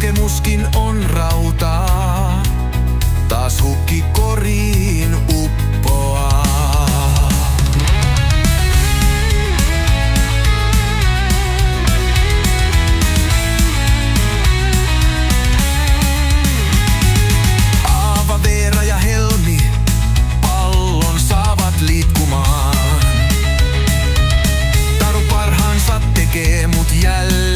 kokemuskin on rautaa, taas hukki koriin uppoaa. Aava, Veera ja Helmi pallon saavat liikkumaan. Taru parhaansa tekee, mut jälleen